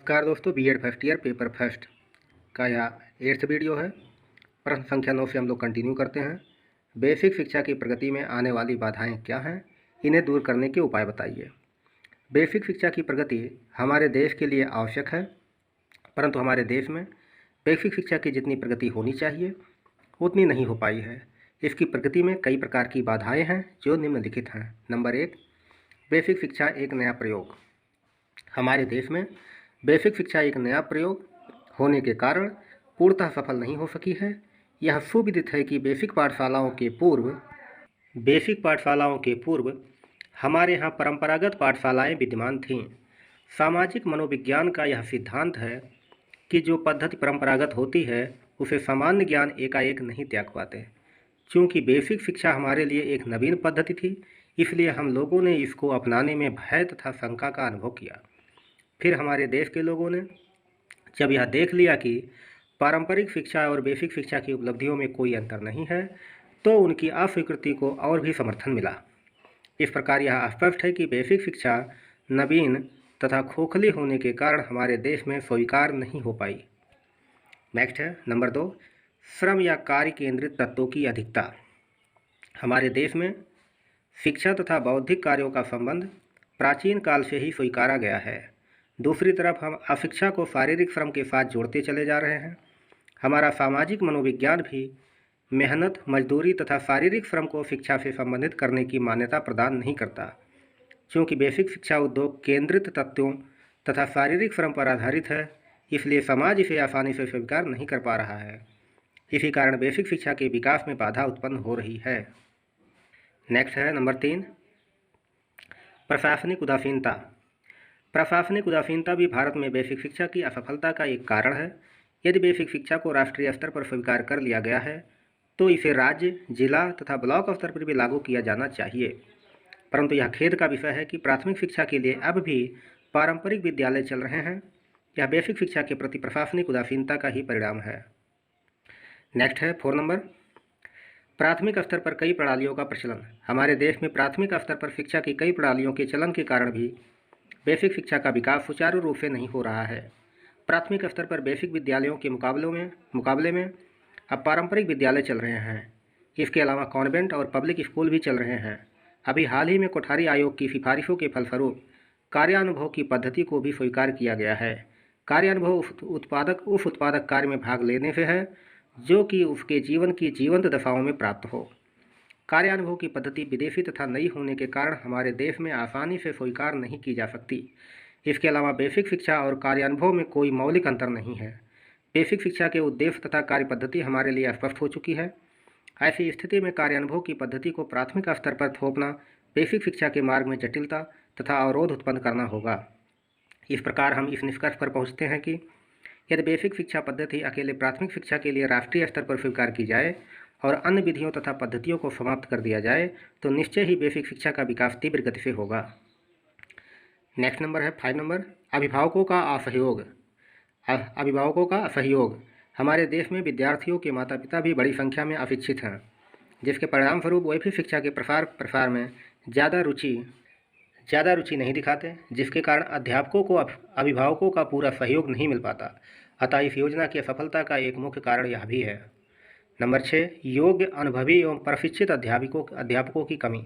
नमस्कार दोस्तों, B Ed first year paper first का यह 8th वीडियो है। प्रश्न संख्या 9 से हम लोग कंटिन्यू करते हैं। बेसिक शिक्षा की प्रगति में आने वाली बाधाएं क्या हैं, इन्हें दूर करने के उपाय बताइए। बेसिक शिक्षा की प्रगति हमारे देश के लिए आवश्यक है, परंतु हमारे देश में बेसिक शिक्षा की जितनी प्रगति होनी चाहिए उतनी नहीं हो पाई है। इसकी प्रगति में कई प्रकार की बाधाएँ हैं जो निम्नलिखित हैं। नंबर 1, बेसिक शिक्षा एक नया प्रयोग। हमारे देश में बेसिक शिक्षा एक नया प्रयोग होने के कारण पूर्णतः सफल नहीं हो सकी है। यह सुविदित है कि बेसिक पाठशालाओं के पूर्व हमारे यहाँ परंपरागत पाठशालाएं विद्यमान थीं। सामाजिक मनोविज्ञान का यह सिद्धांत है कि जो पद्धति परंपरागत होती है उसे सामान्य ज्ञान एकाएक नहीं त्याग पाते। चूँकि बेसिक शिक्षा हमारे लिए एक नवीन पद्धति थी, इसलिए हम लोगों ने इसको अपनाने में भय तथा शंका का अनुभव किया। फिर हमारे देश के लोगों ने जब यह देख लिया कि पारंपरिक शिक्षा और बेसिक शिक्षा की उपलब्धियों में कोई अंतर नहीं है, तो उनकी अस्वीकृति को और भी समर्थन मिला। इस प्रकार यह स्पष्ट है कि बेसिक शिक्षा नवीन तथा खोखली होने के कारण हमारे देश में स्वीकार नहीं हो पाई। नेक्स्ट है नंबर 2, श्रम या कार्य केंद्रित तत्वों की अधिकता। हमारे देश में शिक्षा तथा बौद्धिक कार्यों का संबंध प्राचीन काल से ही स्वीकारा गया है। दूसरी तरफ हम अशिक्षा को शारीरिक श्रम के साथ जोड़ते चले जा रहे हैं। हमारा सामाजिक मनोविज्ञान भी मेहनत, मजदूरी तथा शारीरिक श्रम को शिक्षा से संबंधित करने की मान्यता प्रदान नहीं करता। क्योंकि बेसिक शिक्षा उद्योग केंद्रित तत्वों तथा शारीरिक श्रम पर आधारित है, इसलिए समाज इसे आसानी से स्वीकार नहीं कर पा रहा है। इसी कारण बेसिक शिक्षा के विकास में बाधा उत्पन्न हो रही है। नेक्स्ट है नंबर 3, प्रशासनिक उदासीनता। प्रशासनिक उदासीनता भी भारत में बेसिक शिक्षा की असफलता का एक कारण है। यदि बेसिक शिक्षा को राष्ट्रीय स्तर पर स्वीकार कर लिया गया है तो इसे राज्य, जिला तथा ब्लॉक स्तर पर भी लागू किया जाना चाहिए। परंतु यह खेद का विषय है कि प्राथमिक शिक्षा के लिए अब भी पारंपरिक विद्यालय चल रहे हैं। यह बेसिक शिक्षा के प्रति प्रशासनिक उदासीनता का ही परिणाम है। नेक्स्ट है 4 नंबर, प्राथमिक स्तर पर कई प्रणालियों का प्रचलन। हमारे देश में प्राथमिक स्तर पर शिक्षा की कई प्रणालियों के चलन के कारण भी बेसिक शिक्षा का विकास सुचारू रूप से नहीं हो रहा है। प्राथमिक स्तर पर बेसिक विद्यालयों के मुकाबले में अब पारंपरिक विद्यालय चल रहे हैं। इसके अलावा कॉन्वेंट और पब्लिक स्कूल भी चल रहे हैं। अभी हाल ही में कोठारी आयोग की सिफारिशों के फलस्वरूप कार्यानुभव की पद्धति को भी स्वीकार किया गया है। कार्यानुभव उस उत्पादक कार्य में भाग लेने से है जो कि उसके जीवन की जीवंत दशाओं में प्राप्त हो। कार्यानुभव की पद्धति विदेशी तथा नई होने के कारण हमारे देश में आसानी से स्वीकार नहीं की जा सकती। इसके अलावा बेसिक शिक्षा और कार्यानुभव में कोई मौलिक अंतर नहीं है। बेसिक शिक्षा के उद्देश्य तथा कार्य पद्धति हमारे लिए स्पष्ट हो चुकी है। ऐसी स्थिति में कार्यानुभव की पद्धति को प्राथमिक स्तर पर थोपना बेसिक शिक्षा के मार्ग में जटिलता तथा अवरोध उत्पन्न करना होगा। इस प्रकार हम इस निष्कर्ष पर पहुँचते हैं कि यदि बेसिक शिक्षा पद्धति अकेले प्राथमिक शिक्षा के लिए राष्ट्रीय स्तर पर स्वीकार की जाए और अन्य विधियों तथा पद्धतियों को समाप्त कर दिया जाए तो निश्चय ही बेसिक शिक्षा का विकास तीव्र गति से होगा। नेक्स्ट नंबर है 5 नंबर, अभिभावकों का असहयोग। हमारे देश में विद्यार्थियों के माता पिता भी बड़ी संख्या में अशिक्षित हैं, जिसके परिणामस्वरूप वे भी शिक्षा के प्रसार में ज़्यादा रुचि नहीं दिखाते, जिसके कारण अभिभावकों का पूरा सहयोग नहीं मिल पाता। अतः इस योजना की असफलता का एक मुख्य कारण यह भी है। नंबर 6, योग्य, अनुभवी एवं प्रशिक्षित अध्यापकों की कमी।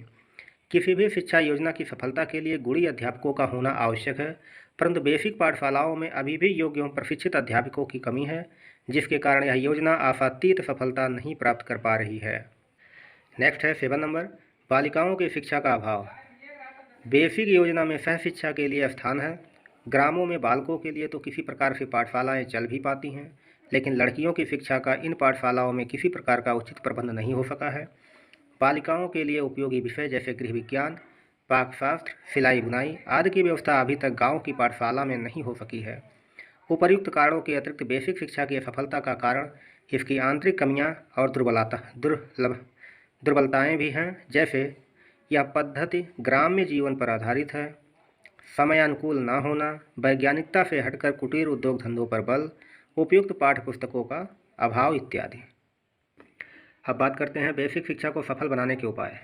किसी भी शिक्षा योजना की सफलता के लिए गुणी अध्यापकों का होना आवश्यक है, परंतु बेसिक पाठशालाओं में अभी भी योग्य एवं प्रशिक्षित अध्यापकों की कमी है, जिसके कारण यह योजना आशातीत सफलता नहीं प्राप्त कर पा रही है। नेक्स्ट है 7 नंबर, बालिकाओं की शिक्षा का अभाव। बेसिक योजना में सह शिक्षा के लिए स्थान है। ग्रामों में बालकों के लिए तो किसी प्रकार से पाठशालाएं चल भी पाती हैं, लेकिन लड़कियों की शिक्षा का इन पाठशालाओं में किसी प्रकार का उचित प्रबंध नहीं हो सका है। बालिकाओं के लिए उपयोगी विषय जैसे गृह विज्ञान, पाकशास्त्र, सिलाई बुनाई आदि की व्यवस्था अभी तक गांव की पाठशाला में नहीं हो सकी है। उपर्युक्त कारणों के अतिरिक्त बेसिक शिक्षा की असफलता का कारण इसकी आंतरिक कमियां और दुर्बलताएं भी हैं। जैसे यह पद्धति ग्राम्य जीवन पर आधारित है, समयानुकूल न होना, वैज्ञानिकता से हटकर कुटीर उद्योग धंधों पर बल, उपयुक्त पाठ्य पुस्तकों का अभाव इत्यादि। अब बात करते हैं बेसिक शिक्षा को सफल बनाने के उपाय।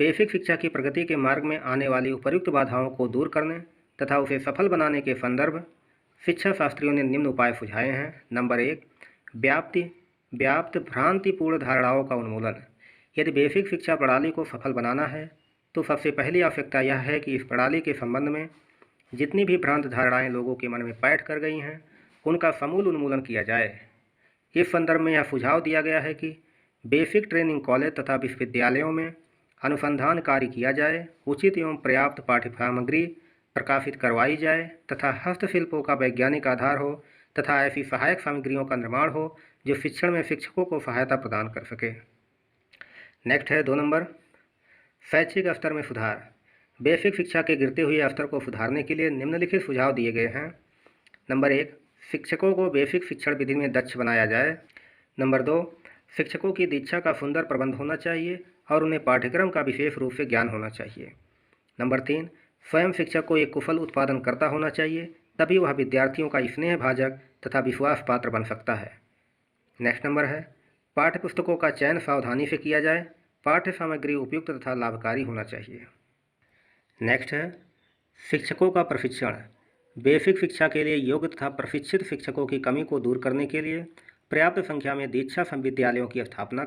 बेसिक शिक्षा की प्रगति के मार्ग में आने वाली उपर्युक्त बाधाओं को दूर करने तथा उसे सफल बनाने के संदर्भ शिक्षा शास्त्रियों ने निम्न उपाय सुझाए हैं। नंबर 1, व्याप्त भ्रांतिपूर्ण धारणाओं का उन्मूलन। यदि बेसिक शिक्षा प्रणाली को सफल बनाना है तो सबसे पहली आवश्यकता यह है कि इस प्रणाली के संबंध में जितनी भी भ्रांत धारणाएं लोगों के मन में पैठ कर गई हैं उनका समूल उन्मूलन किया जाए। इस संदर्भ में यह सुझाव दिया गया है कि बेसिक ट्रेनिंग कॉलेज तथा विश्वविद्यालयों में अनुसंधान कार्य किया जाए, उचित एवं पर्याप्त पाठ्य सामग्री प्रकाशित करवाई जाए तथा हस्तशिल्पों का वैज्ञानिक आधार हो तथा ऐसी सहायक सामग्रियों का निर्माण हो जो शिक्षण में शिक्षकों को सहायता प्रदान कर सके। नेक्स्ट है 2 नंबर, शैक्षिक स्तर में सुधार। बेसिक शिक्षा के गिरते हुए स्तर को सुधारने के लिए निम्नलिखित सुझाव दिए गए हैं। नंबर 1, शिक्षकों को बेसिक शिक्षण विधि में दक्ष बनाया जाए। नंबर 2, शिक्षकों की दीक्षा का सुंदर प्रबंध होना चाहिए और उन्हें पाठ्यक्रम का विशेष रूप से ज्ञान होना चाहिए। नंबर 3, स्वयं शिक्षक को एक कुशल उत्पादनकर्ता होना चाहिए, तभी वह विद्यार्थियों का स्नेहभाजक तथा विश्वास पात्र बन सकता है। नेक्स्ट नंबर है, पाठ्य पुस्तकों का चयन सावधानी से किया जाए, पाठ्य सामग्री उपयुक्त तथा लाभकारी होना चाहिए। नेक्स्ट है, शिक्षकों का प्रशिक्षण। बेसिक शिक्षा के लिए योग्य तथा प्रशिक्षित शिक्षकों की कमी को दूर करने के लिए पर्याप्त संख्या में दीक्षा विद्यालयों की स्थापना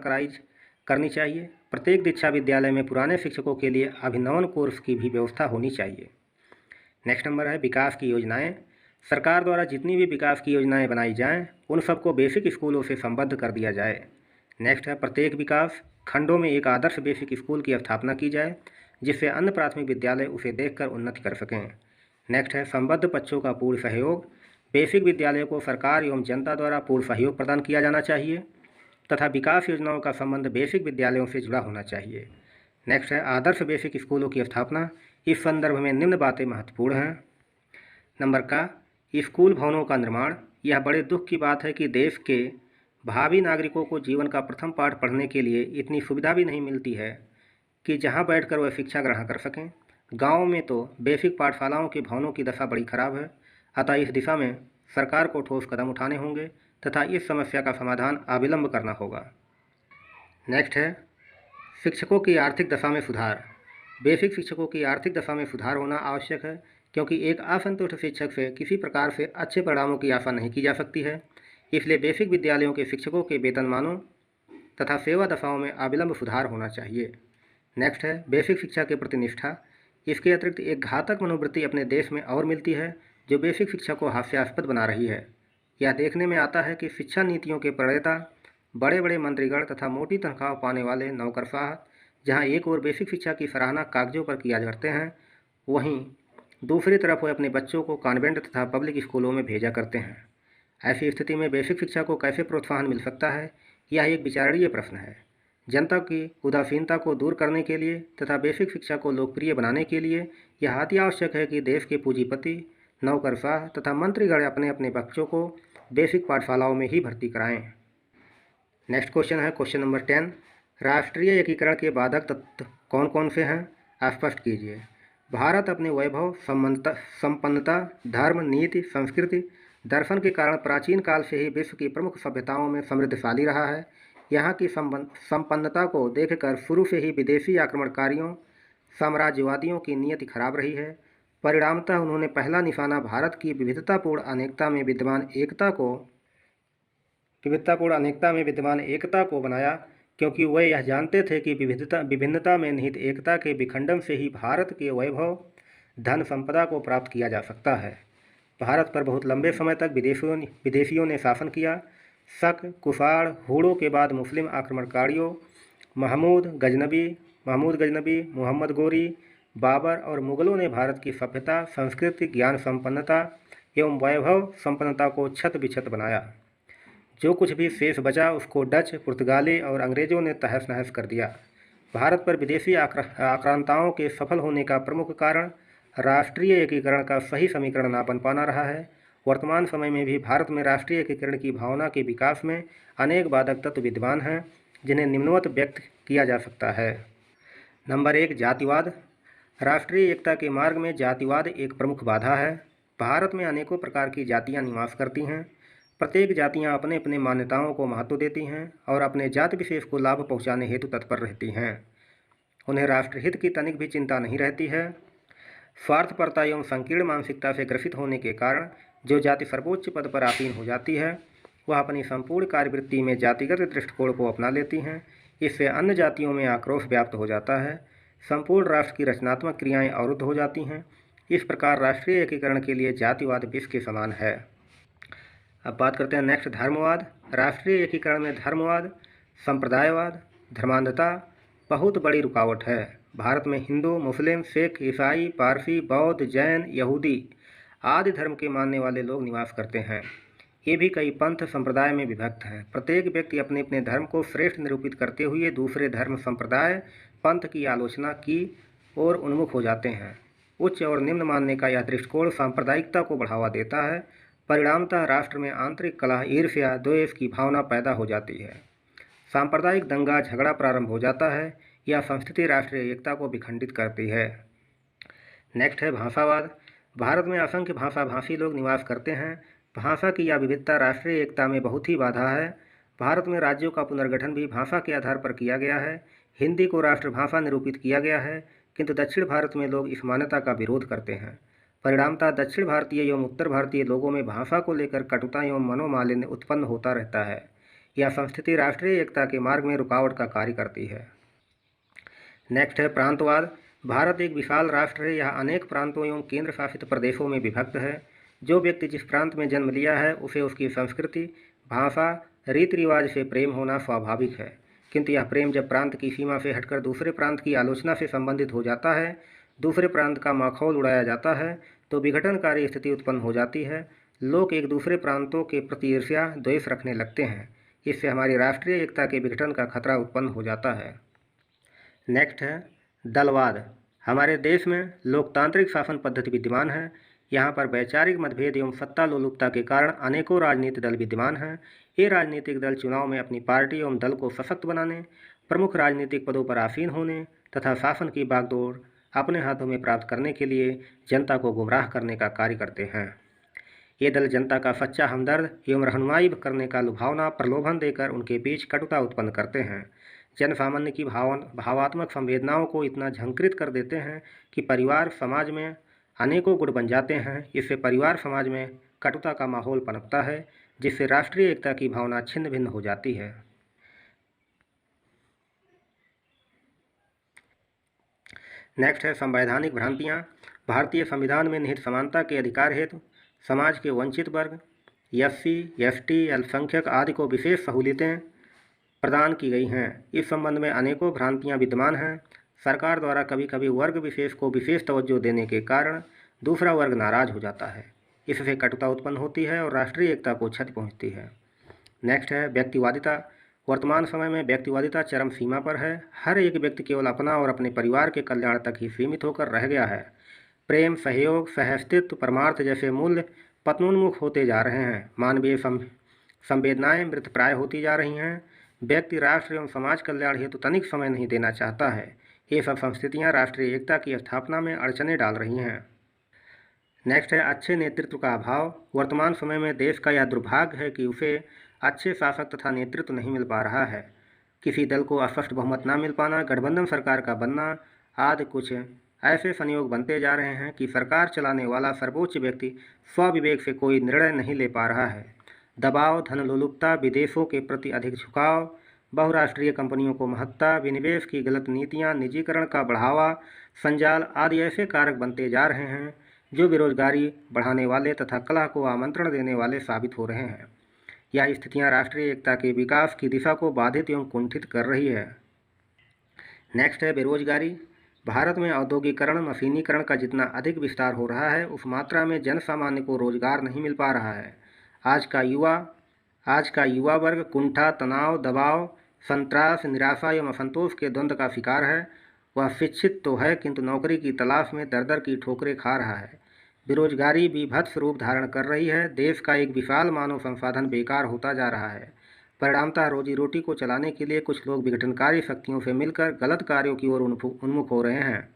करनी चाहिए। प्रत्येक दीक्षा विद्यालय में पुराने शिक्षकों के लिए अभिनवन कोर्स की भी व्यवस्था होनी चाहिए। नेक्स्ट नंबर है, विकास की योजनाएं। सरकार द्वारा जितनी भी विकास की योजनाएं बनाई जाएं उन सबको बेसिक स्कूलों से संबद्ध कर दिया जाए। नेक्स्ट है, प्रत्येक विकास खंडों में एक आदर्श बेसिक स्कूल की स्थापना की जाए जिससे अन्य प्राथमिक विद्यालय उसे देखकर उन्नति कर सकें। नेक्स्ट है, संबद्ध पक्षों का पूर्ण सहयोग। बेसिक विद्यालयों को सरकार एवं जनता द्वारा पूर्ण सहयोग प्रदान किया जाना चाहिए तथा विकास योजनाओं का संबंध बेसिक विद्यालयों से जुड़ा होना चाहिए। नेक्स्ट है, आदर्श बेसिक स्कूलों की स्थापना। इस संदर्भ में निम्न बातें महत्वपूर्ण हैं। नंबर का, स्कूल भवनों का निर्माण। यह बड़े दुख की बात है कि देश के भावी नागरिकों को जीवन का प्रथम पाठ पढ़ने के लिए इतनी सुविधा भी नहीं मिलती है कि जहां बैठकर वह शिक्षा ग्रहण कर सकें। गाँव में तो बेसिक पाठशालाओं के भवनों की दशा बड़ी खराब है, अतः इस दिशा में सरकार को ठोस कदम उठाने होंगे तथा इस समस्या का समाधान अविलंब करना होगा। नेक्स्ट है, शिक्षकों की आर्थिक दशा में सुधार। बेसिक शिक्षकों की आर्थिक दशा में सुधार होना आवश्यक है क्योंकि एक असंतुष्ट शिक्षक से किसी प्रकार से अच्छे परिणामों की आशा नहीं की जा सकती है। इसलिए बेसिक विद्यालयों के शिक्षकों के वेतनमानों तथा सेवा दशाओं में अविलंब सुधार होना चाहिए। नेक्स्ट है, बेसिक शिक्षा के प्रति निष्ठा। इसके अतिरिक्त एक घातक मनोवृत्ति अपने देश में और मिलती है जो बेसिक शिक्षा को हास्यास्पद बना रही है। यह देखने में आता है कि शिक्षा नीतियों के प्रणेता बड़े बड़े मंत्रीगण तथा मोटी तनख्वाह पाने वाले नौकरशाह जहां एक ओर बेसिक शिक्षा की सराहना कागजों पर किया करते हैं, वहीं दूसरी तरफ वे अपने बच्चों को कॉन्वेंट तथा पब्लिक स्कूलों में भेजा करते हैं। ऐसी स्थिति में बेसिक शिक्षा को कैसे प्रोत्साहन मिल सकता है, यह एक विचारणीय प्रश्न है। जनता की उदासीनता को दूर करने के लिए तथा बेसिक शिक्षा को लोकप्रिय बनाने के लिए यह अति आवश्यक है कि देश के पूंजीपति, नौकरशाह तथा मंत्रीगण अपने अपने बच्चों को बेसिक पाठशालाओं में ही भर्ती कराएं। नेक्स्ट क्वेश्चन है क्वेश्चन नंबर 10, राष्ट्रीय एकीकरण के बाधक तत्व कौन कौन से हैं, स्पष्ट कीजिए। भारत अपने वैभव, संपन्नता, धर्म, नीति, संस्कृति, दर्शन के कारण प्राचीन काल से ही विश्व की प्रमुख सभ्यताओं में समृद्धशाली रहा है। यहाँ की संपन्नता को देखकर शुरू से ही विदेशी आक्रमणकारियों, साम्राज्यवादियों की नीयति खराब रही है। परिणामतः उन्होंने पहला निशाना भारत की विविधतापूर्ण अनेकता में विद्यमान एकता को बनाया, क्योंकि वे यह जानते थे कि विभिन्नता में निहित एकता के विखंडन से ही भारत के वैभव, धन संपदा को प्राप्त किया जा सकता है। भारत पर बहुत लंबे समय तक विदेशियों ने शासन किया। शक, कुषाण, हूणों के बाद मुस्लिम आक्रमणकारियों महमूद गजनबी, मोहम्मद गोरी, बाबर और मुगलों ने भारत की सभ्यता, संस्कृति, ज्ञान संपन्नता एवं वैभव संपन्नता को छत बिछत बनाया। जो कुछ भी शेष बचा उसको डच, पुर्तगाली और अंग्रेज़ों ने तहस नहस कर दिया। भारत पर विदेशी आक्रांताओं के सफल होने का प्रमुख कारण राष्ट्रीय एकीकरण का सही समीकरण ना बन पाना रहा है। वर्तमान समय में भी भारत में राष्ट्रीय एकीकरण की भावना के विकास में अनेक बाधक तत्व विद्यमान हैं जिन्हें निम्नवत व्यक्त किया जा सकता है। नंबर 1, जातिवाद। राष्ट्रीय एकता के मार्ग में जातिवाद एक प्रमुख बाधा है। भारत में अनेकों प्रकार की जातियां निवास करती हैं। प्रत्येक जातियां अपने अपने मान्यताओं को महत्व देती हैं और अपने जाति विशेष को लाभ पहुंचाने हेतु तत्पर रहती हैं। उन्हें राष्ट्रहित की तनिक भी चिंता नहीं रहती है। स्वार्थपरता एवं संकीर्ण मानसिकता से ग्रसित होने के कारण जो जाति सर्वोच्च पद पर आसीन हो जाती है वह अपनी संपूर्ण कार्यवृत्ति में जातिगत दृष्टिकोण को अपना लेती हैं। इससे अन्य जातियों में आक्रोश व्याप्त हो जाता है। संपूर्ण राष्ट्र की रचनात्मक क्रियाएं अवरुद्ध हो जाती हैं। इस प्रकार राष्ट्रीय एकीकरण के लिए जातिवाद विष के समान है। अब बात करते हैं नेक्स्ट, धर्मवाद। राष्ट्रीय एकीकरण में धर्मवाद, संप्रदायवाद, धर्मांधता बहुत बड़ी रुकावट है। भारत में हिंदू, मुस्लिम, सिख, ईसाई, पारसी, बौद्ध, जैन, यहूदी आदि धर्म के मानने वाले लोग निवास करते हैं। ये भी कई पंथ संप्रदाय में विभक्त हैं। प्रत्येक व्यक्ति अपने अपने धर्म को श्रेष्ठ निरूपित करते हुए दूसरे धर्म, संप्रदाय, पंथ की आलोचना की ओर उन्मुख हो जाते हैं। उच्च और निम्न मानने का यह दृष्टिकोण सांप्रदायिकता को बढ़ावा देता है। परिणामतः राष्ट्र में आंतरिक कलह, ईर्ष्या, द्वेष की भावना पैदा हो जाती है। सांप्रदायिक दंगा झगड़ा प्रारंभ हो जाता है। यह संस्कृति राष्ट्रीय एकता को विखंडित करती है। नेक्स्ट है भाषावाद। भारत में असंख्य भाषाभाषी लोग निवास करते हैं। भाषा की यह विविधता राष्ट्रीय एकता में बहुत ही बाधा है। भारत में राज्यों का पुनर्गठन भी भाषा के आधार पर किया गया है। हिंदी को राष्ट्रभाषा निरूपित किया गया है, किंतु दक्षिण भारत में लोग इस मान्यता का विरोध करते हैं। परिणामतः दक्षिण भारतीय एवं उत्तर भारतीय लोगों में भाषा को लेकर कटुता एवं मनोमालिन्य उत्पन्न होता रहता है। यह संस्कृति राष्ट्रीय एकता के मार्ग में रुकावट का कार्य करती है। नेक्स्ट है प्रांतवाद। भारत एक विशाल राष्ट्र है। यह अनेक प्रांतों एवं केंद्र शासित प्रदेशों में विभक्त है। जो व्यक्ति जिस प्रांत में जन्म लिया है उसे उसकी संस्कृति, भाषा, रीति रिवाज से प्रेम होना स्वाभाविक है, किंतु यह प्रेम जब प्रांत की सीमा से हटकर दूसरे प्रांत की आलोचना से संबंधित हो जाता है, दूसरे प्रांत का माखौल उड़ाया जाता है, तो विघटनकारी स्थिति उत्पन्न हो जाती है। लोग एक दूसरे प्रांतों के प्रति ईर्ष्या, द्वेष रखने लगते हैं। इससे हमारी राष्ट्रीय एकता के विघटन का खतरा उत्पन्न हो जाता है। नेक्स्ट है दलवाद। हमारे देश में लोकतांत्रिक शासन पद्धति विद्यमान है। यहाँ पर वैचारिक मतभेद एवं सत्ता लोलुपता के कारण अनेकों राजनीतिक दल विद्यमान हैं। ये राजनीतिक दल चुनाव में अपनी पार्टी एवं दल को सशक्त बनाने, प्रमुख राजनीतिक पदों पर आसीन होने तथा शासन की बागडोर अपने हाथों में प्राप्त करने के लिए जनता को गुमराह करने का कार्य करते हैं। ये दल जनता का सच्चा हमदर्द एवं रहनुमाई करने का लुभावना प्रलोभन देकर उनके बीच कटुता उत्पन्न करते हैं। जन सामान्य की भावात्मक संवेदनाओं को इतना झंकृत कर देते हैं कि परिवार समाज में अनेकों गुट बन जाते हैं। इससे परिवार समाज में कटुता का माहौल पनपता है, जिससे राष्ट्रीय एकता की भावना छिन्न भिन्न हो जाती है। नेक्स्ट है संवैधानिक भ्रांतियाँ। भारतीय संविधान में निहित समानता के अधिकार हेतु समाज के वंचित वर्ग, SC, ST, अल्पसंख्यक आदि को विशेष सहूलियतें प्रदान की गई हैं। इस संबंध में अनेकों भ्रांतियाँ विद्यमान हैं। सरकार द्वारा कभी कभी वर्ग विशेष को विशेष तवज्जो देने के कारण दूसरा वर्ग नाराज हो जाता है। इससे कटुता उत्पन्न होती है और राष्ट्रीय एकता को क्षति पहुंचती है। नेक्स्ट है व्यक्तिवादिता। वर्तमान समय में व्यक्तिवादिता चरम सीमा पर है। हर एक व्यक्ति केवल अपना और अपने परिवार के कल्याण तक ही सीमित होकर रह गया है। प्रेम, सहयोग, सहअस्तित्व, परमार्थ जैसे मूल्य पतनोन्मुख होते जा रहे हैं। मानवीय संवेदनाएं मृतप्राय होती जा रही हैं। व्यक्ति, राष्ट्र एवं समाज कल्याण हेतु तनिक समय नहीं देना चाहता है। ये सब संस्कृतियाँ राष्ट्रीय एकता की स्थापना में अड़चनें डाल रही हैं। नेक्स्ट है अच्छे नेतृत्व का अभाव। वर्तमान समय में देश का यह दुर्भाग्य है कि उसे अच्छे शासक तथा नेतृत्व नहीं मिल पा रहा है। किसी दल को स्पष्ट बहुमत न मिल पाना, गठबंधन सरकार का बनना आदि कुछ ऐसे संयोग बनते जा रहे हैं कि सरकार चलाने वाला सर्वोच्च व्यक्ति स्वविवेक से कोई निर्णय नहीं ले पा रहा है। दबाव, धन लोलुपता, विदेशों के प्रति अधिक झुकाव, बहुराष्ट्रीय कंपनियों को महत्ता, विनिवेश की गलत नीतियां, निजीकरण का बढ़ावा, संजाल आदि ऐसे कारक बनते जा रहे हैं जो बेरोजगारी बढ़ाने वाले तथा कलह को आमंत्रण देने वाले साबित हो रहे हैं। यह स्थितियां राष्ट्रीय एकता के विकास की दिशा को बाधित एवं कुंठित कर रही है। नेक्स्ट है बेरोजगारी। भारत में औद्योगिकरण, मशीनीकरण का जितना अधिक विस्तार हो रहा है, उस मात्रा में जन सामान्य को रोजगार नहीं मिल पा रहा है। आज का युवा वर्ग कुंठा, तनाव, दबाव, संत्रास, निराशा एवं असंतोष के द्वंद्व का शिकार है। वह शिक्षित तो है, किंतु नौकरी की तलाश में दर दर की ठोकरें खा रहा है। बेरोजगारी बीभत्स रूप धारण कर रही है। देश का एक विशाल मानव संसाधन बेकार होता जा रहा है। परिणामतः रोजी रोटी को चलाने के लिए कुछ लोग विघटनकारी शक्तियों से मिलकर गलत कार्यों की ओर उन्मुख हो रहे हैं।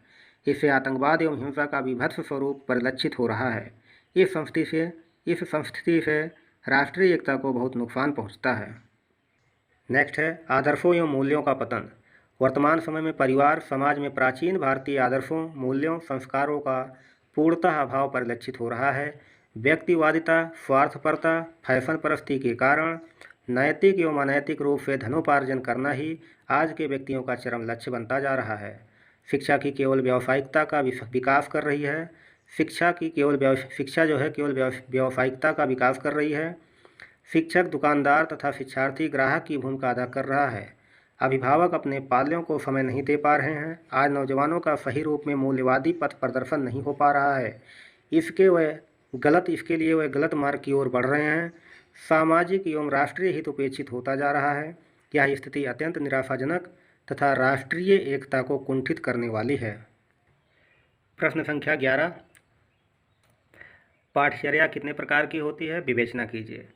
इससे आतंकवाद एवं हिंसा का विभत्स स्वरूप परिलक्षित हो रहा है। इस संस्कृति से राष्ट्रीय एकता को बहुत नुकसान पहुंचता है। नेक्स्ट है आदर्शों एवं मूल्यों का पतन। वर्तमान समय में परिवार समाज में प्राचीन भारतीय आदर्शों, मूल्यों, संस्कारों का पूर्णतः अभाव परिलक्षित हो रहा है। व्यक्तिवादिता, स्वार्थपरता, फैशन परस्ती के कारण नैतिक एवं अनैतिक रूप से धनोपार्जन करना ही आज के व्यक्तियों का चरम लक्ष्य बनता जा रहा है। शिक्षा की केवल व्यावसायिकता का विकास कर रही है। शिक्षा जो है केवल व्यावसायिकता का विकास कर रही है। शिक्षक, दुकानदार तथा शिक्षार्थी ग्राहक की भूमिका अदा कर रहा है। अभिभावक अपने पाल्यों को समय नहीं दे पा रहे हैं। आज नौजवानों का सही रूप में मूल्यवादी पथ प्रदर्शन नहीं हो पा रहा है। इसके लिए वह गलत मार्ग की ओर बढ़ रहे हैं। सामाजिक एवं राष्ट्रीय हित उपेक्षित होता जा रहा है। यह स्थिति अत्यंत निराशाजनक तथा राष्ट्रीय एकता को कुंठित करने वाली है। प्रश्न संख्या 11, पाठचर्या कितने प्रकार की होती है? विवेचना कीजिए।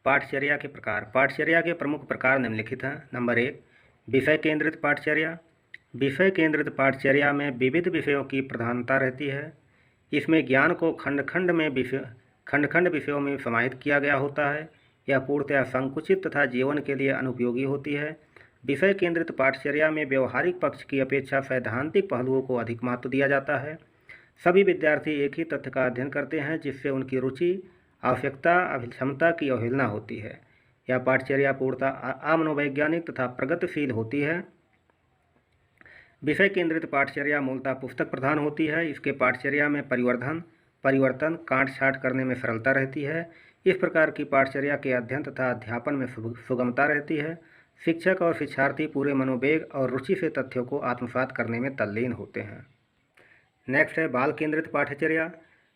पाठचर्या के प्रकार। पाठचर्या के प्रमुख प्रकार निम्नलिखित हैं। नंबर 1, विषय केंद्रित पाठचर्या। विषय केंद्रित पाठचर्या में विविध विषयों की प्रधानता रहती है। इसमें ज्ञान को खंड खंड विषयों में समाहित किया गया होता है। यह पूर्णतः संकुचित तथा जीवन के लिए अनुपयोगी होती है। विषय केंद्रित पाठचर्या में व्यवहारिक पक्ष की अपेक्षा सैद्धांतिक पहलुओं को अधिक महत्व दिया जाता है। सभी विद्यार्थी एक ही तथ्य का अध्ययन करते हैं, जिससे उनकी रुचि, आवश्यकता, अभिक्षमता की अवहेलना होती है। यह पाठचर्या पूर्णतः अमनोवैज्ञानिक तथा प्रगतिशील होती है। विषय केंद्रित पाठचर्या मूलतः पुस्तक प्रधान होती है। इसके पाठचर्या में परिवर्तन, काट छाँट करने में सरलता रहती है। इस प्रकार की पाठचर्या के अध्ययन तथा अध्यापन में सुगमता रहती है। शिक्षक और शिक्षार्थी पूरे मनोवेग और रुचि से तथ्यों को आत्मसात करने में तल्लीन होते हैं। नेक्स्ट है बाल केंद्रित पाठचर्या।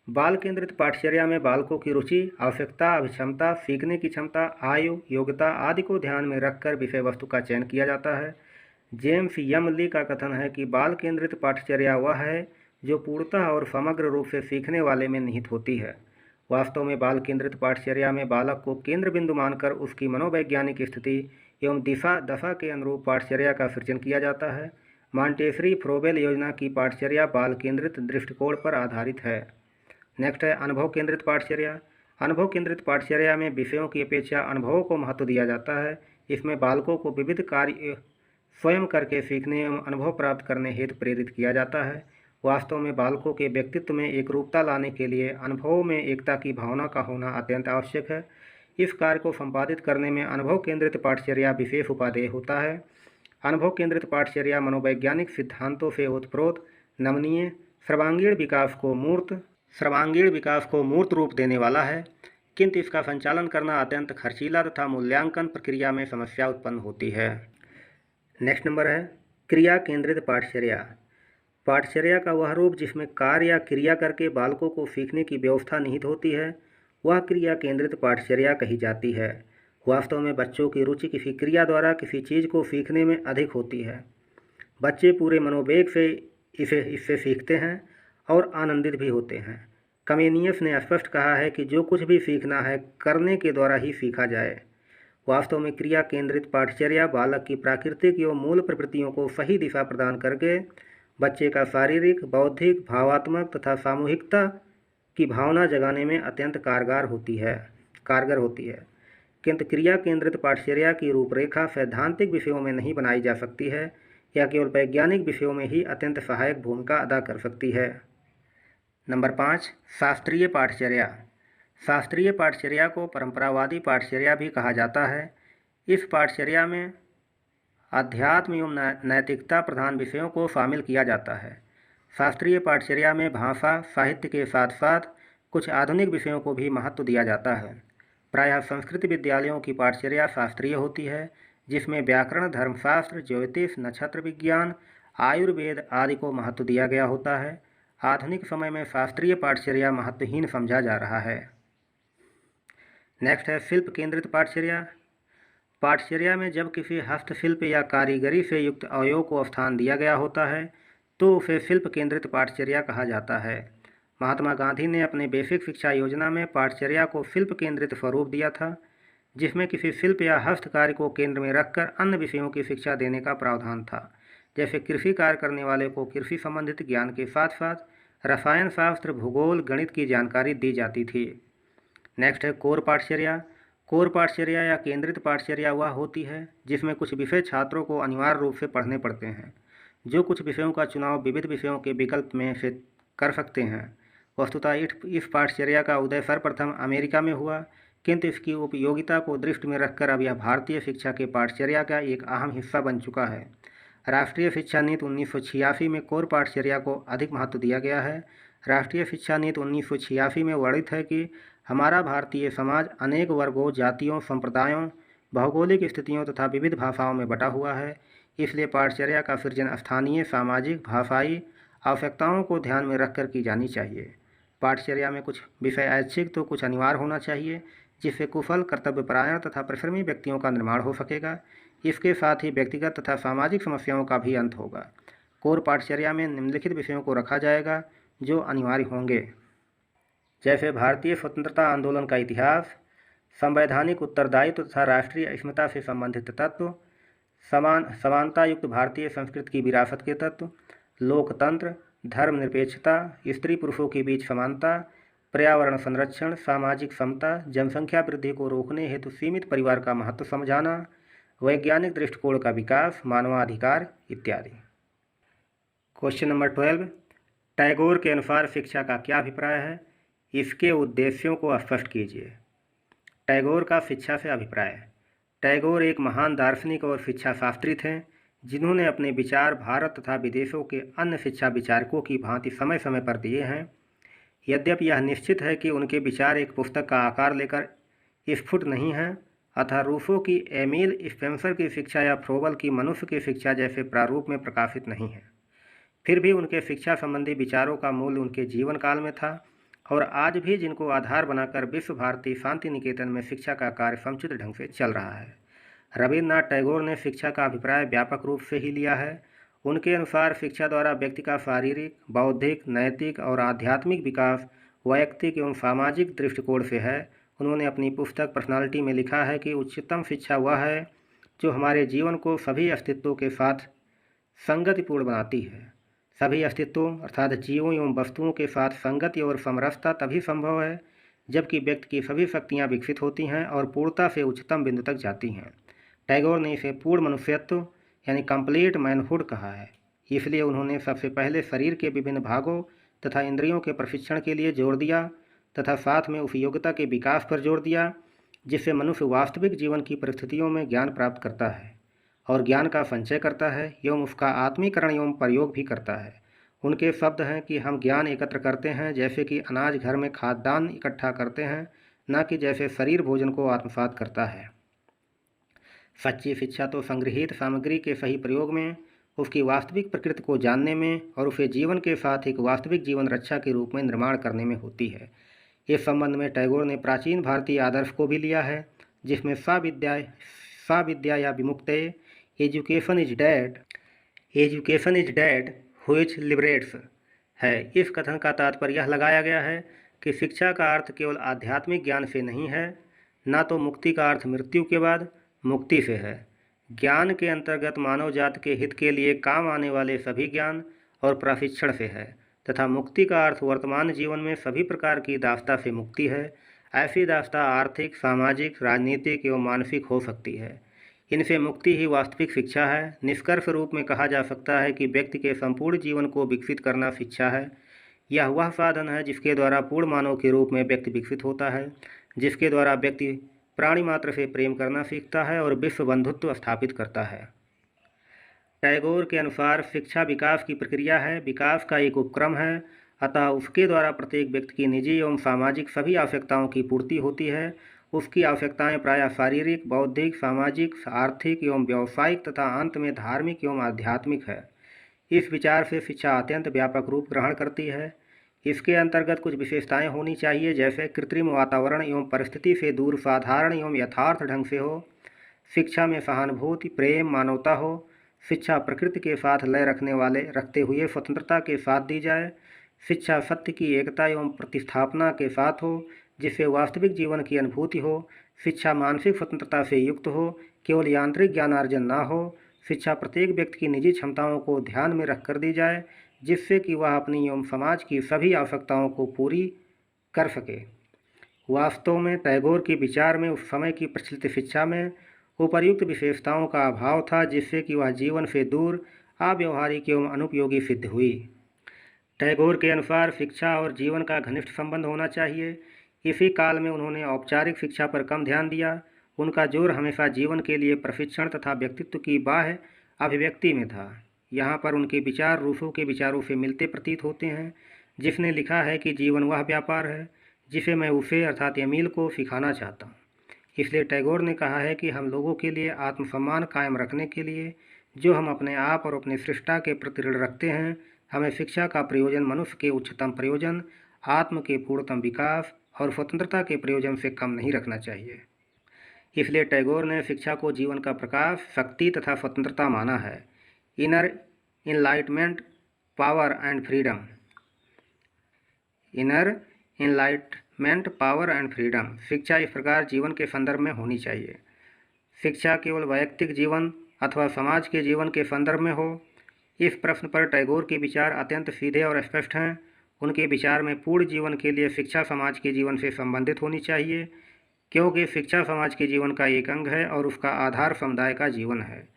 बाल केंद्रित पाठचर्या में बालकों की रुचि, आवश्यकता, अभिक्षमता, सीखने की क्षमता, आयु, योग्यता आदि को ध्यान में रखकर विषय वस्तु का चयन किया जाता है। जेम्स यम ली का कथन है कि बाल केंद्रित पाठचर्या वह है जो पूर्णतः और समग्र रूप से सीखने वाले में निहित होती है। वास्तव में बाल केंद्रित पाठचर्या में बालक को केंद्र बिंदु मानकर उसकी मनोवैज्ञानिक स्थिति एवं दशा के अनुरूप पाठचर्या का सृजन किया जाता है। मॉन्टेसरी फ्रोबेल योजना की पाठचर्या बाल केंद्रित दृष्टिकोण पर आधारित है। नेक्स्ट है अनुभव केंद्रित पाठचर्या। अनुभव केंद्रित पाठचर्या में विषयों की अपेक्षा अनुभवों को महत्व दिया जाता है। इसमें बालकों को विविध कार्य स्वयं करके सीखने एवं अनुभव प्राप्त करने हेतु प्रेरित किया जाता है। वास्तव में बालकों के व्यक्तित्व में एकरूपता लाने के लिए अनुभवों में एकता की भावना का होना अत्यंत आवश्यक है। इस कार्य को संपादित करने में अनुभव केंद्रित पाठचर्या विशेष उपादेय होता है। अनुभव केंद्रित पाठचर्या मनोवैज्ञानिक सिद्धांतों से ओतप्रोत, नमनीय, सर्वांगीण विकास को मूर्त रूप देने वाला है, किंतु इसका संचालन करना अत्यंत खर्चीला तथा मूल्यांकन प्रक्रिया में समस्या उत्पन्न होती है। नेक्स्ट नंबर है क्रिया केंद्रित पाठचर्या। पाठचर्या का वह रूप जिसमें कार्य या क्रिया करके बालकों को सीखने की व्यवस्था निहित होती है, वह क्रिया केंद्रित पाठचर्या कही जाती है। वास्तव में बच्चों की रुचि किसी क्रिया द्वारा किसी चीज़ को सीखने में अधिक होती है। बच्चे पूरे मनोवेग से इससे सीखते हैं और आनंदित भी होते हैं। कमेनियस ने स्पष्ट कहा है कि जो कुछ भी सीखना है करने के द्वारा ही सीखा जाए। वास्तव में क्रिया केंद्रित पाठचर्या बालक की प्राकृतिक एवं मूल प्रवृत्तियों को सही दिशा प्रदान करके बच्चे का शारीरिक, बौद्धिक, भावात्मक तथा सामूहिकता की भावना जगाने में अत्यंत कारगर होती है। किंतु क्रिया केंद्रित पाठचर्या की रूपरेखा सैद्धांतिक विषयों में नहीं बनाई जा सकती है। यह केवल वैज्ञानिक विषयों में ही अत्यंत सहायक भूमिका अदा कर सकती है। नंबर 5, शास्त्रीय पाठचर्या। शास्त्रीय पाठचर्या को परंपरावादी पाठचर्या भी कहा जाता है। इस पाठचर्या में अध्यात्म एवं नैतिकता प्रधान विषयों को शामिल किया जाता है। शास्त्रीय पाठचर्या में भाषा, साहित्य के साथ साथ कुछ आधुनिक विषयों को भी महत्व दिया जाता है। प्रायः संस्कृत विद्यालयों की पाठचर्या शास्त्रीय होती है, जिसमें व्याकरण, धर्मशास्त्र, ज्योतिष, नक्षत्र विज्ञान, आयुर्वेद आदि को महत्व दिया गया होता है। आधुनिक समय में शास्त्रीय पाठचर्या महत्वहीन समझा जा रहा है। नेक्स्ट है शिल्प केंद्रित पाठचर्या। पाठचर्या में जब किसी हस्तशिल्प या कारीगरी से युक्त अवयव को स्थान दिया गया होता है तो उसे शिल्प केंद्रित पाठचर्या कहा जाता है। महात्मा गांधी ने अपने बेसिक शिक्षा योजना में पाठचर्या को शिल्प केंद्रित स्वरूप दिया था, जिसमें किसी शिल्प या हस्तकार्य को केंद्र में रखकर अन्य विषयों की शिक्षा देने का प्रावधान था। जैसे कृषि कार्य करने वाले को कृषि संबंधित ज्ञान के साथ साथ रसायन शास्त्र, भूगोल, गणित की जानकारी दी जाती थी। नेक्स्ट है कोर पाठचर्या। कोर पाठचर्या या केंद्रित पाठचर्या वह होती है जिसमें कुछ विषय छात्रों को अनिवार्य रूप से पढ़ने पड़ते हैं। जो कुछ विषयों का चुनाव विविध विषयों के विकल्प में से कर सकते हैं। वस्तुतः इस पाठचर्या का उदय सर्वप्रथम अमेरिका में हुआ, किंतु इसकी उपयोगिता को दृष्टि में रखकर अब यह भारतीय शिक्षा के पाठचर्या का एक अहम हिस्सा बन चुका है। राष्ट्रीय शिक्षा नीति 1986 में कोर पाठचर्या को अधिक महत्व दिया गया है। राष्ट्रीय शिक्षा नीति 1986 में वर्णित है कि हमारा भारतीय समाज अनेक वर्गों, जातियों, संप्रदायों, भौगोलिक स्थितियों तथा विविध भाषाओं में बटा हुआ है। इसलिए पाठचर्या का सृजन स्थानीय, सामाजिक, भाषाई आवश्यकताओं को ध्यान में रखकर की जानी चाहिए। पाठचर्या में कुछ विषय ऐच्छिक तो कुछ अनिवार्य होना चाहिए, जिससे कुशल, कर्तव्यपरायण तथा परिश्रमी व्यक्तियों का निर्माण हो सकेगा। इसके साथ ही व्यक्तिगत तथा सामाजिक समस्याओं का भी अंत होगा। कोर पाठचर्या में निम्नलिखित विषयों को रखा जाएगा जो अनिवार्य होंगे, जैसे भारतीय स्वतंत्रता आंदोलन का इतिहास, संवैधानिक उत्तरदायित्व तथा राष्ट्रीय अस्मिता से संबंधित तत्व, समानता युक्त भारतीय संस्कृति की विरासत के तत्व, लोकतंत्र, धर्मनिरपेक्षता, स्त्री पुरुषों के बीच समानता, पर्यावरण संरक्षण, सामाजिक समता, जनसंख्या वृद्धि को रोकने हेतु सीमित परिवार का महत्व समझाना, वैज्ञानिक दृष्टिकोण का विकास, मानवाधिकार इत्यादि। क्वेश्चन नंबर 12, टैगोर के अनुसार शिक्षा का क्या अभिप्राय है? इसके उद्देश्यों को स्पष्ट कीजिए। टैगोर का शिक्षा से अभिप्राय। टैगोर एक महान दार्शनिक और शिक्षा शास्त्री थे, जिन्होंने अपने विचार भारत तथा विदेशों के अन्य शिक्षा विचारकों की भांति समय समय पर दिए हैं। यद्यपि यह निश्चित है कि उनके विचार एक पुस्तक का आकार लेकर स्फुट नहीं हैं, अतः रूसो की एमिल स्पेंसर की शिक्षा या फ्रोबल की मनुष्य की शिक्षा जैसे प्रारूप में प्रकाशित नहीं है। फिर भी उनके शिक्षा संबंधी विचारों का मूल उनके जीवन काल में था और आज भी जिनको आधार बनाकर विश्व भारती शांति निकेतन में शिक्षा का कार्य समुचित ढंग से चल रहा है। रविन्द्रनाथ टैगोर ने शिक्षा का अभिप्राय व्यापक रूप से ही लिया है। उनके अनुसार शिक्षा द्वारा व्यक्ति का शारीरिक, बौद्धिक, नैतिक और आध्यात्मिक विकास वैयक्तिक एवं सामाजिक दृष्टिकोण से है। उन्होंने अपनी पुस्तक पर्सनालिटी में लिखा है कि उच्चतम शिक्षा वह है जो हमारे जीवन को सभी अस्तित्वों के साथ संगतिपूर्ण बनाती है। सभी अस्तित्वों अर्थात जीवों एवं वस्तुओं के साथ संगति और समरसता तभी संभव है जबकि व्यक्ति की सभी शक्तियाँ विकसित होती हैं और पूर्णता से उच्चतम बिंदु तक जाती हैं। टैगोर ने इसे पूर्ण मनुष्यत्व यानी कंप्लीट मैनहुड कहा है। इसलिए उन्होंने सबसे पहले शरीर के विभिन्न भागों तथा इंद्रियों के प्रशिक्षण के लिए जोर दिया तथा साथ में उपयोगिता के विकास पर जोर दिया, जिससे मनुष्य वास्तविक जीवन की परिस्थितियों में ज्ञान प्राप्त करता है और ज्ञान का संचय करता है एवं उसका आत्मीकरण एवं प्रयोग भी करता है। उनके शब्द हैं कि हम ज्ञान एकत्र करते हैं जैसे कि अनाज घर में खाद्यान्न इकट्ठा करते हैं, न कि जैसे शरीर भोजन को आत्मसात करता है। सच्ची शिक्षा तो संग्रहित सामग्री के सही प्रयोग में, उसकी वास्तविक प्रकृति को जानने में और उसे जीवन के साथ एक वास्तविक जीवन रक्षा के रूप में निर्माण करने में होती है। इस संबंध में टैगोर ने प्राचीन भारतीय आदर्श को भी लिया है, जिसमें सा विद्या या विमुक्तये education is that which liberates है। इस कथन का तात्पर्य यह लगाया गया है कि शिक्षा का अर्थ केवल आध्यात्मिक ज्ञान से नहीं है, न तो मुक्ति का अर्थ मृत्यु के बाद मुक्ति से है। ज्ञान के अंतर्गत मानव जाति के हित के लिए काम आने वाले सभी ज्ञान और प्रशिक्षण से है तथा मुक्ति का अर्थ वर्तमान जीवन में सभी प्रकार की दासता से मुक्ति है। ऐसी दासता आर्थिक, सामाजिक, राजनीतिक एवं मानसिक हो सकती है। इनसे मुक्ति ही वास्तविक शिक्षा है। निष्कर्ष रूप में कहा जा सकता है कि व्यक्ति के संपूर्ण जीवन को विकसित करना शिक्षा है। यह वह साधन है जिसके द्वारा पूर्ण मानव के रूप में व्यक्ति विकसित होता है, जिसके द्वारा व्यक्ति प्राणी मात्र से प्रेम करना सीखता है और विश्व बंधुत्व स्थापित करता है। टैगोर के अनुसार शिक्षा विकास की प्रक्रिया है, विकास का एक उपक्रम है, अतः उसके द्वारा प्रत्येक व्यक्ति की निजी एवं सामाजिक सभी आवश्यकताओं की पूर्ति होती है। उसकी आवश्यकताएं प्रायः शारीरिक, बौद्धिक, सामाजिक, आर्थिक एवं व्यावसायिक तथा अंत में धार्मिक एवं आध्यात्मिक है। इस विचार से शिक्षा अत्यंत व्यापक रूप ग्रहण करती है। इसके अंतर्गत कुछ विशेषताएं होनी चाहिए, जैसे कृत्रिम वातावरण एवं परिस्थिति से दूर साधारण एवं यथार्थ ढंग से हो। शिक्षा में सहानुभूति, प्रेम, मानवता हो। शिक्षा प्रकृति के साथ लय रखते हुए स्वतंत्रता के साथ दी जाए। शिक्षा सत्य की एकता एवं प्रतिस्थापना के साथ हो, जिससे वास्तविक जीवन की अनुभूति हो। शिक्षा मानसिक स्वतंत्रता से युक्त हो, केवल यांत्रिक ज्ञानार्जन ना हो। शिक्षा प्रत्येक व्यक्ति की निजी क्षमताओं को ध्यान में रखकर दी जाए, जिससे कि वह अपनी एवं समाज की सभी आवश्यकताओं को पूरी कर सके। वास्तव में टैगोर के विचार में उस समय की प्रचलित शिक्षा में उपर्युक्त विशेषताओं का अभाव था, जिससे कि वह जीवन से दूर, अव्यवहारिक एवं अनुपयोगी सिद्ध हुई। टैगोर के अनुसार शिक्षा और जीवन का घनिष्ठ संबंध होना चाहिए। इसी काल में उन्होंने औपचारिक शिक्षा पर कम ध्यान दिया। उनका जोर हमेशा जीवन के लिए प्रशिक्षण तथा व्यक्तित्व की बाह्य अभिव्यक्ति में था। यहाँ पर उनके विचार रूसो के विचारों से मिलते प्रतीत होते हैं, जिसने लिखा है कि जीवन वह व्यापार है जिसे मैं उसे अर्थात एमिल को सिखाना चाहता हूँ। इसलिए टैगोर ने कहा है कि हम लोगों के लिए आत्मसम्मान कायम रखने के लिए जो हम अपने आप और अपने सृष्टा के प्रति ऋण रखते हैं, हमें शिक्षा का प्रयोजन मनुष्य के उच्चतम प्रयोजन, आत्म के पूर्णतम विकास और स्वतंत्रता के प्रयोजन से कम नहीं रखना चाहिए। इसलिए टैगोर ने शिक्षा को जीवन का प्रकाश, शक्ति तथा स्वतंत्रता माना है। Inner enlightenment, power and freedom. Inner enlightenment, power and freedom. शिक्षा इस प्रकार जीवन के संदर्भ में होनी चाहिए। शिक्षा केवल वैयक्तिक जीवन अथवा समाज के जीवन के संदर्भ में हो, इस प्रश्न पर टैगोर के विचार अत्यंत सीधे और स्पष्ट हैं। उनके विचार में पूर्ण जीवन के लिए शिक्षा समाज के जीवन से संबंधित होनी चाहिए, क्योंकि शिक्षा समाज के जीवन का एक अंग है और उसका आधार समुदाय का जीवन है।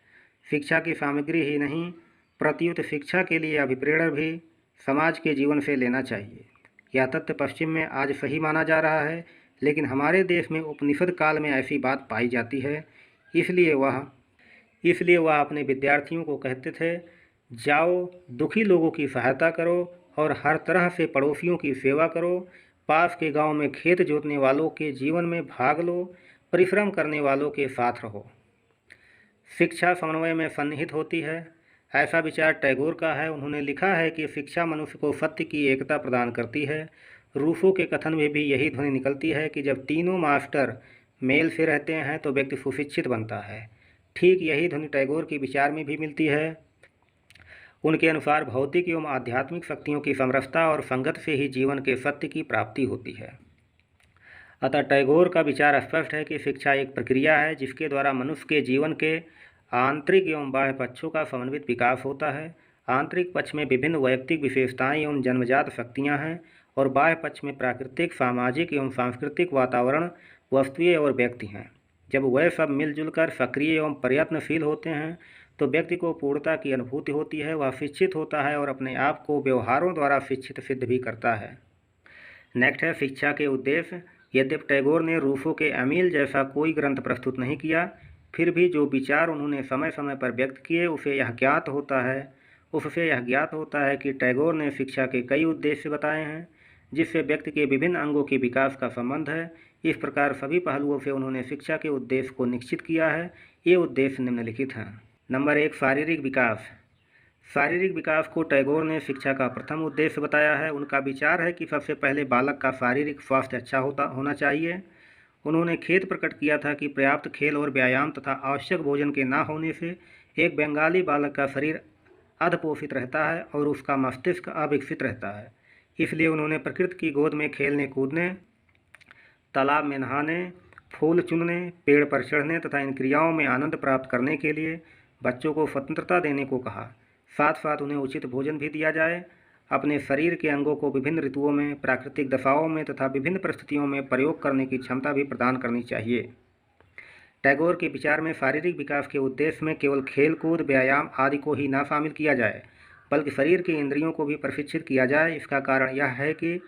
शिक्षा की सामग्री ही नहीं, प्रत्युत शिक्षा के लिए अभिप्रेरण भी समाज के जीवन से लेना चाहिए। यह तथ्य पश्चिम में आज सही माना जा रहा है, लेकिन हमारे देश में उपनिषद काल में ऐसी बात पाई जाती है। इसलिए वह अपने विद्यार्थियों को कहते थे, जाओ दुखी लोगों की सहायता करो और हर तरह से पड़ोसियों की सेवा करो, पास के गांव में खेत जोतने वालों के जीवन में भाग लो, परिश्रम करने वालों के साथ रहो। शिक्षा समन्वय में सन्निहित होती है, ऐसा विचार टैगोर का है। उन्होंने लिखा है कि शिक्षा मनुष्य को सत्य की एकता प्रदान करती है। रूसो के कथन में भी यही ध्वनि निकलती है कि जब तीनों मास्टर मेल से रहते हैं तो व्यक्ति सुशिक्षित बनता है। ठीक यही ध्वनि टैगोर के विचार में भी मिलती है। उनके अनुसार भौतिक एवं आध्यात्मिक शक्तियों की समरसता और संगत से ही जीवन के सत्य की प्राप्ति होती है। अतः टैगोर का विचार स्पष्ट है कि शिक्षा एक प्रक्रिया है जिसके द्वारा मनुष्य के जीवन के आंतरिक एवं बाह्य पक्षों का समन्वित विकास होता है। आंतरिक पक्ष में विभिन्न वैयक्तिक विशेषताएं एवं जन्मजात शक्तियां हैं और बाह्य पक्ष में प्राकृतिक, सामाजिक एवं सांस्कृतिक वातावरण, वस्तुएं और व्यक्ति हैं। जब वह सब मिलजुल कर सक्रिय एवं प्रयत्नशील होते हैं तो व्यक्ति को पूर्णता की अनुभूति होती है। वह शिक्षित होता है और अपने आप को व्यवहारों द्वारा शिक्षित सिद्ध भी करता है। नेक्स्ट है शिक्षा के उद्देश्य। यद्यपि टैगोर ने रूसो के एमिल जैसा कोई ग्रंथ प्रस्तुत नहीं किया, फिर भी जो विचार उन्होंने समय समय पर व्यक्त किए उससे यह ज्ञात होता है कि टैगोर ने शिक्षा के कई उद्देश्य बताए हैं जिससे व्यक्ति के विभिन्न अंगों के विकास का संबंध है। इस प्रकार सभी पहलुओं से उन्होंने शिक्षा के उद्देश्य को निश्चित किया है। ये उद्देश्य निम्नलिखित हैं। नंबर 1, शारीरिक विकास। शारीरिक विकास को टैगोर ने शिक्षा का प्रथम उद्देश्य बताया है। उनका विचार है कि सबसे पहले बालक का शारीरिक स्वास्थ्य अच्छा होना चाहिए। उन्होंने खेद प्रकट किया था कि पर्याप्त खेल और व्यायाम तथा आवश्यक भोजन के न होने से एक बंगाली बालक का शरीर अधपोषित रहता है और उसका मस्तिष्क अविकसित रहता है। इसलिए उन्होंने प्रकृति की गोद में खेलने कूदने, तालाब में नहाने, फूल चुनने, पेड़ पर चढ़ने तथा इन क्रियाओं में आनंद प्राप्त करने के लिए बच्चों को स्वतंत्रता देने को कहा। साथ साथ उन्हें उचित भोजन भी दिया जाए। अपने शरीर के अंगों को विभिन्न ऋतुओं में, प्राकृतिक दशाओं में तथा विभिन्न परिस्थितियों में प्रयोग करने की क्षमता भी प्रदान करनी चाहिए। टैगोर के विचार में शारीरिक विकास के उद्देश्य में केवल खेल कूद, व्यायाम आदि को ही न शामिल किया जाए, बल्कि शरीर की इंद्रियों को भी प्रशिक्षित किया जाए। इसका कारण यह है कि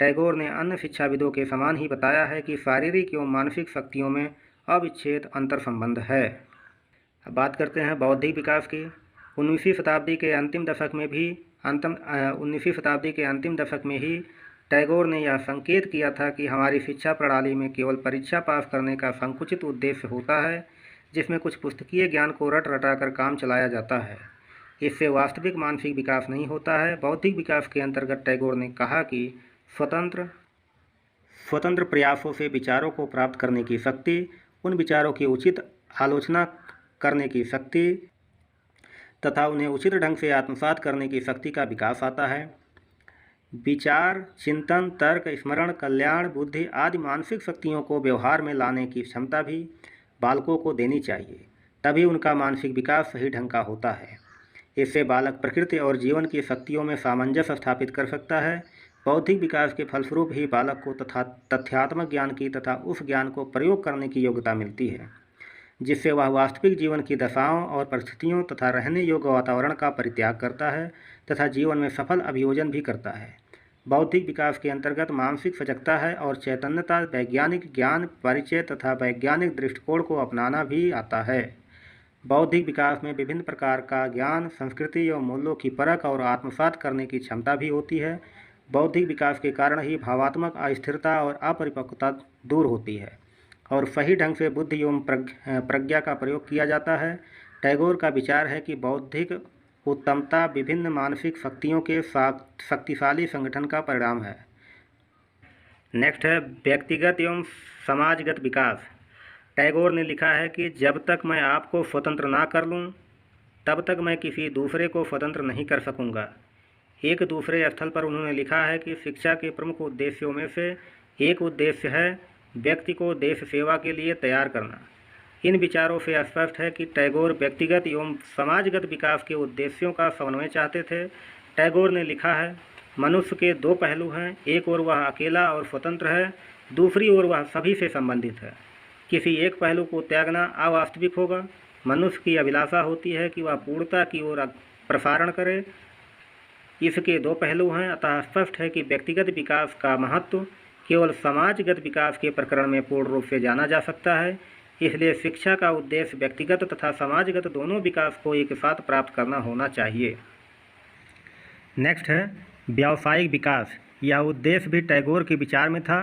टैगोर ने अन्य शिक्षाविदों के समान ही बताया है कि शारीरिक एवं मानसिक शक्तियों में अविच्छेद अंतर संबंध है। अब बात करते हैं बौद्धिक विकास की। 19वीं शताब्दी के अंतिम दशक में ही टैगोर ने यह संकेत किया था कि हमारी शिक्षा प्रणाली में केवल परीक्षा पास करने का संकुचित उद्देश्य होता है, जिसमें कुछ पुस्तकीय ज्ञान को रट रटाकर काम चलाया जाता है। इससे वास्तविक मानसिक विकास नहीं होता है। बौद्धिक विकास के अंतर्गत टैगोर ने कहा कि स्वतंत्र प्रयासों से विचारों को प्राप्त करने की शक्ति, उन विचारों की उचित आलोचना करने की शक्ति तथा उन्हें उचित ढंग से आत्मसात करने की शक्ति का विकास आता है। विचार, चिंतन, तर्क, स्मरण, कल्याण, बुद्धि आदि मानसिक शक्तियों को व्यवहार में लाने की क्षमता भी बालकों को देनी चाहिए, तभी उनका मानसिक विकास सही ढंग का होता है। इससे बालक प्रकृति और जीवन की शक्तियों में सामंजस्य स्थापित कर सकता है। बौद्धिक विकास के फलस्वरूप ही बालक को तथ्यात्मक ज्ञान की तथा उस ज्ञान को प्रयोग करने की योग्यता मिलती है। जिससे वह वास्तविक जीवन की दशाओं और परिस्थितियों तथा रहने योग्य वातावरण का परित्याग करता है तथा जीवन में सफल अभियोजन भी करता है। बौद्धिक विकास के अंतर्गत मानसिक सजगता है और चैतन्यता, वैज्ञानिक ज्ञान, परिचय तथा वैज्ञानिक दृष्टिकोण को अपनाना भी आता है। बौद्धिक विकास में विभिन्न प्रकार का ज्ञान, संस्कृति एवं मूल्यों की परख और आत्मसात करने की क्षमता भी होती है। बौद्धिक विकास के कारण ही भावात्मक अस्थिरता और अपरिपक्वता दूर होती है और सही ढंग से बुद्धि एवं प्रज्ञा का प्रयोग किया जाता है। टैगोर का विचार है कि बौद्धिक उत्तमता विभिन्न मानसिक शक्तियों के शक्तिशाली संगठन का परिणाम है। नेक्स्ट है व्यक्तिगत एवं समाजगत विकास। टैगोर ने लिखा है कि जब तक मैं आपको स्वतंत्र ना कर लूँ, तब तक मैं किसी दूसरे को स्वतंत्र नहीं कर सकूँगा। एक दूसरे स्थल पर उन्होंने लिखा है कि शिक्षा के प्रमुख उद्देश्यों में से एक उद्देश्य है व्यक्ति को देश सेवा के लिए तैयार करना। इन विचारों से स्पष्ट है कि टैगोर व्यक्तिगत एवं समाजगत विकास के उद्देश्यों का समन्वय चाहते थे। टैगोर ने लिखा है, मनुष्य के दो पहलू हैं, एक ओर वह अकेला और स्वतंत्र है, दूसरी ओर वह सभी से संबंधित है। किसी एक पहलू को त्यागना अवास्तविक होगा। मनुष्य की अभिलाषा होती है कि वह पूर्णता की ओर प्रसारण करे। इसके दो पहलू हैं, अतः स्पष्ट है कि व्यक्तिगत विकास का महत्व केवल समाजगत विकास के प्रकरण में पूर्ण रूप से जाना जा सकता है। इसलिए शिक्षा का उद्देश्य व्यक्तिगत तथा समाजगत दोनों विकास को एक साथ प्राप्त करना होना चाहिए। नेक्स्ट है व्यावसायिक विकास। यह उद्देश्य भी टैगोर के विचार में था,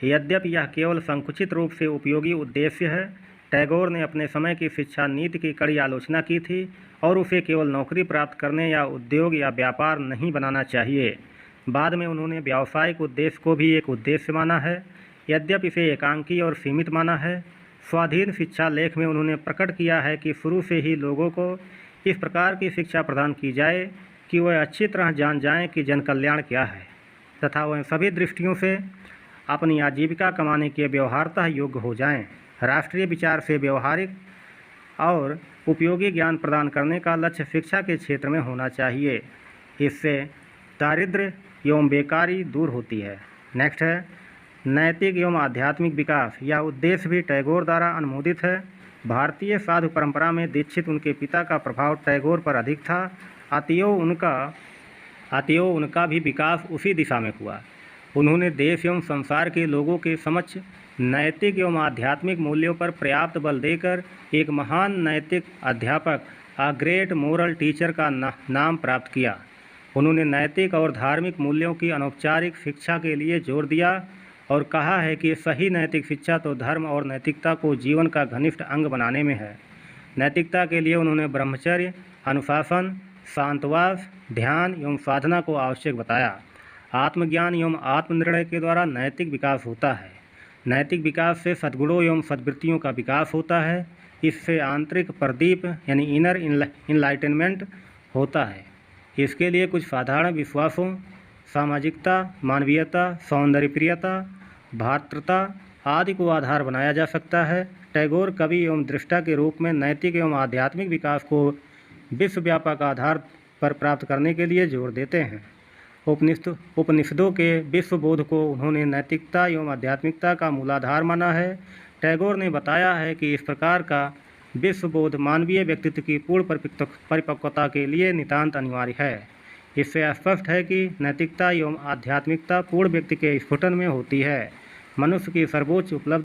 यद्यपि यह केवल संकुचित रूप से उपयोगी उद्देश्य है। टैगोर ने अपने समय की शिक्षा नीति की कड़ी आलोचना की थी और उसे केवल नौकरी प्राप्त करने या उद्योग या व्यापार नहीं बनाना चाहिए। बाद में उन्होंने व्यावसायिक उद्देश्य को भी एक उद्देश्य माना है, यद्यपि इसे एकांकी और सीमित माना है। स्वाधीन शिक्षा लेख में उन्होंने प्रकट किया है कि शुरू से ही लोगों को इस प्रकार की शिक्षा प्रदान की जाए कि वह अच्छी तरह जान जाएं कि जन कल्याण क्या है तथा वह सभी दृष्टियों से अपनी आजीविका कमाने के व्यवहारतः योग्य हो जाएं। राष्ट्रीय विचार से व्यवहारिक और उपयोगी ज्ञान प्रदान करने का लक्ष्य शिक्षा के क्षेत्र में होना चाहिए। इससे दारिद्र्य एवं बेकारी दूर होती है। नेक्स्ट है नैतिक एवं आध्यात्मिक विकास। यह उद्देश्य भी टैगोर द्वारा अनुमोदित है। भारतीय साधु परंपरा में दीक्षित उनके पिता का प्रभाव टैगोर पर अधिक था, अतएव उनका भी विकास उसी दिशा में हुआ। उन्होंने देश एवं संसार के लोगों के समक्ष नैतिक एवं आध्यात्मिक मूल्यों पर पर्याप्त बल देकर एक महान नैतिक अध्यापक, अ ग्रेट मोरल टीचर का नाम प्राप्त किया। उन्होंने नैतिक और धार्मिक मूल्यों की अनौपचारिक शिक्षा के लिए जोर दिया और कहा है कि सही नैतिक शिक्षा तो धर्म और नैतिकता को जीवन का घनिष्ठ अंग बनाने में है। नैतिकता के लिए उन्होंने ब्रह्मचर्य, अनुशासन, शांतवास, ध्यान एवं साधना को आवश्यक बताया। आत्मज्ञान एवं आत्मनिर्णय के द्वारा नैतिक विकास होता है। नैतिक विकास से सद्गुणों एवं सद्वृत्तियों का विकास होता है। इससे आंतरिक प्रदीप यानी इनर इनलाइटनमेंट होता है। इसके लिए कुछ साधारण विश्वासों, सामाजिकता, मानवीयता, सौंदर्यप्रियता, भातृता आदि को आधार बनाया जा सकता है। टैगोर कवि एवं दृष्टा के रूप में नैतिक एवं आध्यात्मिक विकास को विश्वव्यापक आधार पर प्राप्त करने के लिए जोर देते हैं। उपनिषदों के विश्वबोध को उन्होंने नैतिकता एवं आध्यात्मिकता का मूलाधार माना है। टैगोर ने बताया है कि इस प्रकार का विश्वबोध मानवीय व्यक्तित्व की पूर्ण परिपक्वता के लिए नितांत अनिवार्य है। इससे स्पष्ट है कि नैतिकता एवं आध्यात्मिकता पूर्ण व्यक्ति के स्फुटन में होती है। मनुष्य की सर्वोच्च उपलब्धि